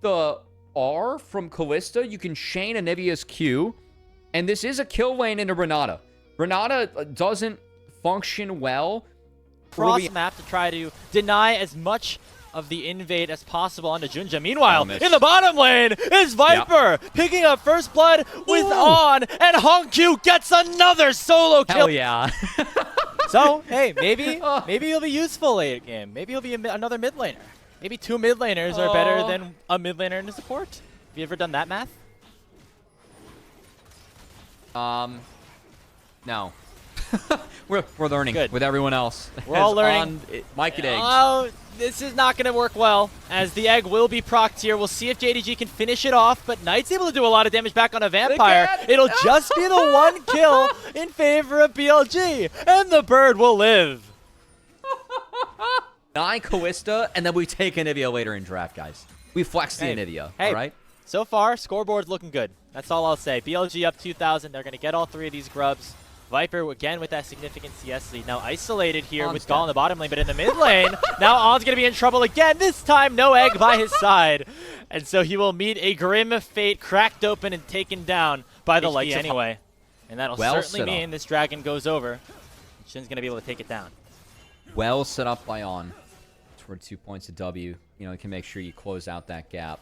the R from Kalista, you can chain Onivia's Q. And this is a kill lane into Renata. Renata doesn't function well. Cross map to try to deny as much of the invade as possible onto JunJia. Meanwhile, in the bottom lane is Viper picking up first blood with On, and HongQ gets another solo kill. Hell yeah. So, hey, maybe he'll be useful late game. Maybe he'll be another mid laner. Maybe 2 mid laners are better than a mid laner in a support. Have you ever done that math? No. we're learning with everyone else. We're all learning. Mike and eggs. Oh, this is not going to work well, as the egg will be procced here. We'll see if JDG can finish it off, but Knight's able to do a lot of damage back on a Vampire. It'll just be the 1 kill in favor of BLG, and the bird will live. 9 Kalista, and then we take Onivia later in draft, guys. We flex the Onivia, all right? So far, scoreboard's looking good. That's all I'll say. BLG up 2,000. They're going to get all 3 of these grubs. Viper, again, with that significant CS lead. Now isolated here with GALA in the bottom lane, but in the mid lane, now On's going to be in trouble again. This time, no egg by his side. And so he will meet a grim fate, cracked open and taken down by the lights anyway. And that'll certainly mean this dragon goes over. Shin's going to be able to take it down. Well set up by On. Toward 2 points of W. You know, you can make sure you close out that gap.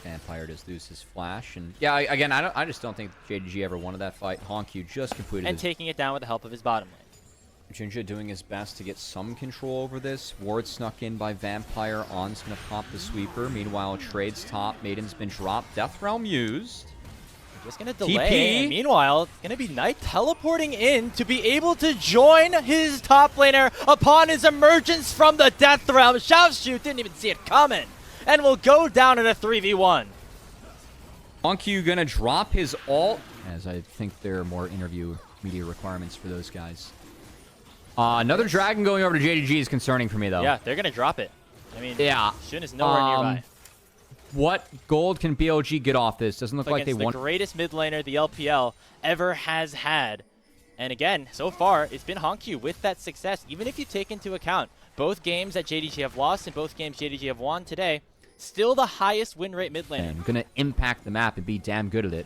Vampire does lose his flash, and yeah, again, I just don't think JDG ever wanted that fight. HongQ just completed and taking it down with the help of his bottom lane. JunJia doing his best to get some control over this. Ward snuck in by Vampire. On's gonna pop the sweeper. Meanwhile, trades top. Maiden's been dropped. Death Realm used. Just gonna delay. Meanwhile, it's gonna be Knight teleporting in to be able to join his top laner upon his emergence from the Death Realm. Xiaoxu didn't even see it coming, and will go down in a 3v1. HongQ gonna drop his ult, as I think there are more interview media requirements for those guys. Another dragon going over to JDG is concerning for me, though. Yeah, they're gonna drop it. I mean, Shin is nowhere nearby. What gold can BLG get off this? Doesn't look like they want the greatest mid laner the LPL ever has had. And again, so far, it's been HongQ with that success. Even if you take into account both games that JDG have lost and both games JDG have won today, still the highest win rate mid laner. And gonna impact the map and be damn good at it.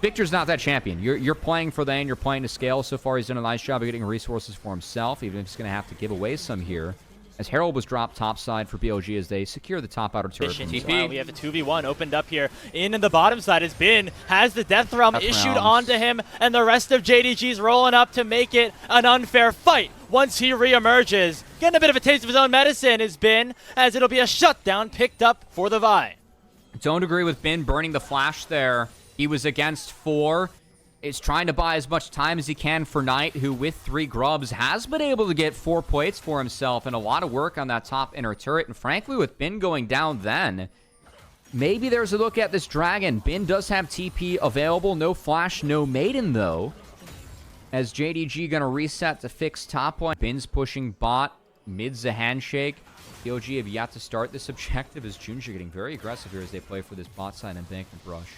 Victor's not that champion. You're playing for lane, you're playing to scale. So far, he's done a nice job of getting resources for himself, even if he's gonna have to give away some here. As Herald was dropped topside for BLG as they secure the top outer turret. We have a 2v1 opened up here. In the bottom side has has the Death Realm issued onto him, and the rest of JDG's rolling up to make it an unfair fight. Once he re-emerges, getting a bit of a taste of his own medicine is Bin, as it'll be a shutdown picked up for the Vi. Don't agree with Bin burning the flash there. He was against 4. Is trying to buy as much time as he can for Knight, who with 3 grubs has been able to get 4 plates for himself and a lot of work on that top inner turret. And frankly, with Bin going down then, maybe there's a look at this dragon. Bin does have TP available. No flash, no Maiden, though. As JDG going to reset to fix top one. Bin's pushing bot. Mid's a handshake. BLG have yet to start this objective as JunJia getting very aggressive here as they play for this bot side embankment brush.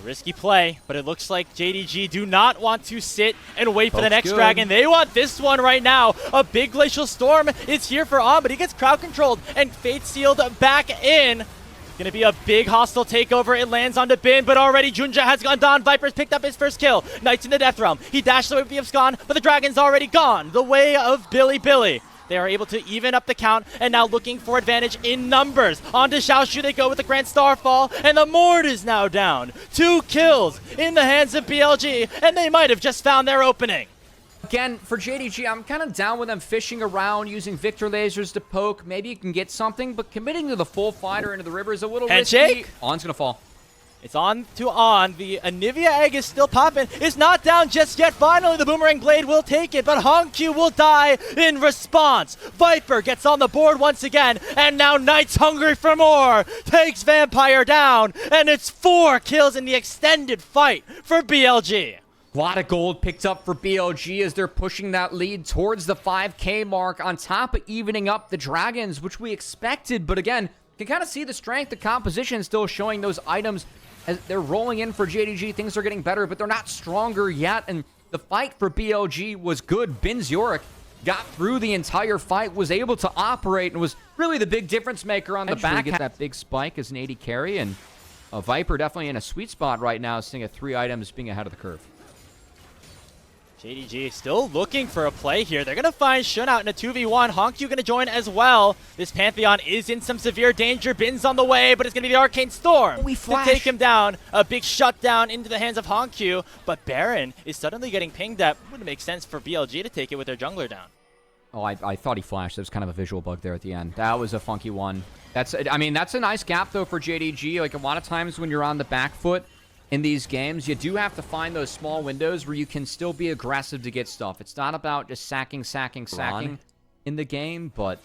Risky play, but it looks like JDG do not want to sit and wait for the next dragon. They want this one right now. A big Glacial Storm is here for On, but he gets crowd controlled and Fate sealed back in. Gonna be a big hostile takeover. It lands onto Bin, but already JunJia has gone down. Viper's picked up his first kill. Knight's in the Death Realm. He dashed away with the Abscon, but the dragon's already gone. The way of Bilibili. They are able to even up the count, and now looking for advantage in numbers. On to Xiaoxu, they go with the Grand Starfall, and the Mord is now down. 2 kills in the hands of BLG, and they might have just found their opening. Again, for JDG, I'm kind of down with them fishing around, using Victor lasers to poke. Maybe you can get something, but committing to the full fighter into the river is a little risky. On's going to fall. It's on to On. The Onivia egg is still popping. It's not down just yet. Finally, the Boomerang Blade will take it, but HongQ will die in response. Viper gets on the board once again, and now Knight's hungry for more. Takes Vampire down, and it's 4 kills in the extended fight for BLG. A lot of gold picked up for BLG as they're pushing that lead towards the 5K mark on top of evening up the Dragons, which we expected. But again, you can kind of see the strength, the composition still showing those items as they're rolling in for JDG. Things are getting better, but they're not stronger yet. And the fight for BLG was good. Bin's Yorick got through the entire fight, was able to operate, and was really the big difference maker on the back. Get that big spike as an AD carry, and Viper definitely in a sweet spot right now, seeing at 3 items being ahead of the curve. JDG still looking for a play here. They're going to find Shun out in a 2v1. HongQ going to join as well. This Pantheon is in some severe danger. Bin's on the way, but it's going to be the Arcane Storm to take him down. A big shutdown into the hands of HongQ, but Baron is suddenly getting pinged. That wouldn't make sense for BLG to take it with their jungler down. Oh, I thought he flashed. There was kind of a visual bug there at the end. That was a funky one. That's a nice gap, though, for JDG. Like, a lot of times when you're on the back foot in these games, you do have to find those small windows where you can still be aggressive to get stuff. It's not about just sacking in the game, but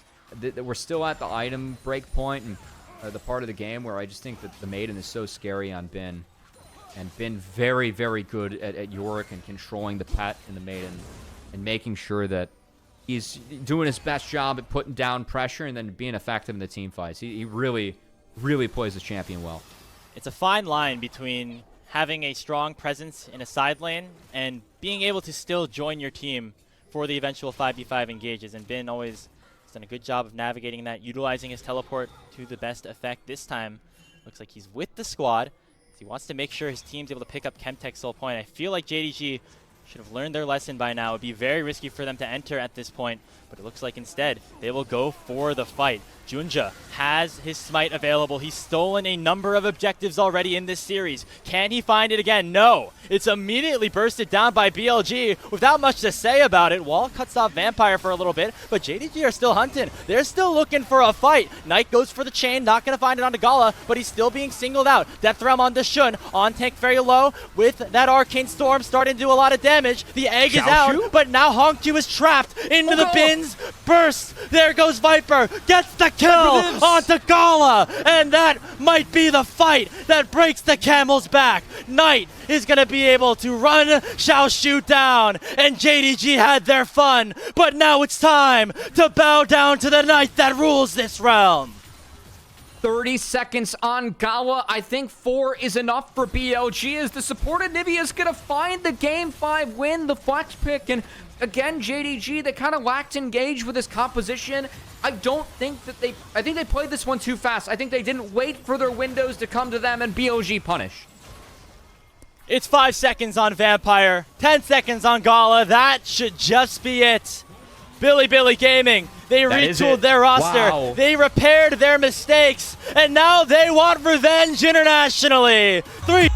we're still at the item break point and the part of the game where I just think that the Maiden is so scary on Bin. And Bin very, very good at Yorick and controlling the pet and the Maiden and making sure that he's doing his best job at putting down pressure and then being effective in the team fights. He really, really plays the champion well. It's a fine line between having a strong presence in a side lane and being able to still join your team for the eventual 5v5 engages. And Bin always has done a good job of navigating that, utilizing his teleport to the best effect. This time, looks like he's with the squad. He wants to make sure his team's able to pick up Chemtech's soul point. I feel like JDG should have learned their lesson by now. It would be very risky for them to enter at this point, but it looks like instead they will go for the fight. JunJia has his smite available. He's stolen a number of objectives already in this series. Can he find it again? No. It's immediately bursted down by BLG without much to say about it. Wall cuts off Vampire for a little bit, but JDG are still hunting. They're still looking for a fight. Knight goes for the chain, not going to find it onto GALA, but he's still being singled out. Death Realm onto Shun, on tank very low, with that Arcane Storm starting to do a lot of damage. The egg is out, but now HongQ is trapped into the Bin's burst. There goes Viper, gets the kill onto GALA, and that might be the fight that breaks the camel's back. Knight is going to be able to run Xiaoxu down, and JDG had their fun, but now it's time to bow down to the Knight that rules this realm. 30 seconds on GALA. I think 4 is enough for BLG as the support Onivia is going to find the Game 5 win, the flex pick, and again, JDG, they kind of lacked engage with his composition. I think they played this one too fast. I think they didn't wait for their windows to come to them and BLG punish. It's 5 seconds on Vampire, 10 seconds on GALA. That should just be it. Bilibili Gaming, they retooled their roster. Wow. They repaired their mistakes, and now they want revenge internationally. 3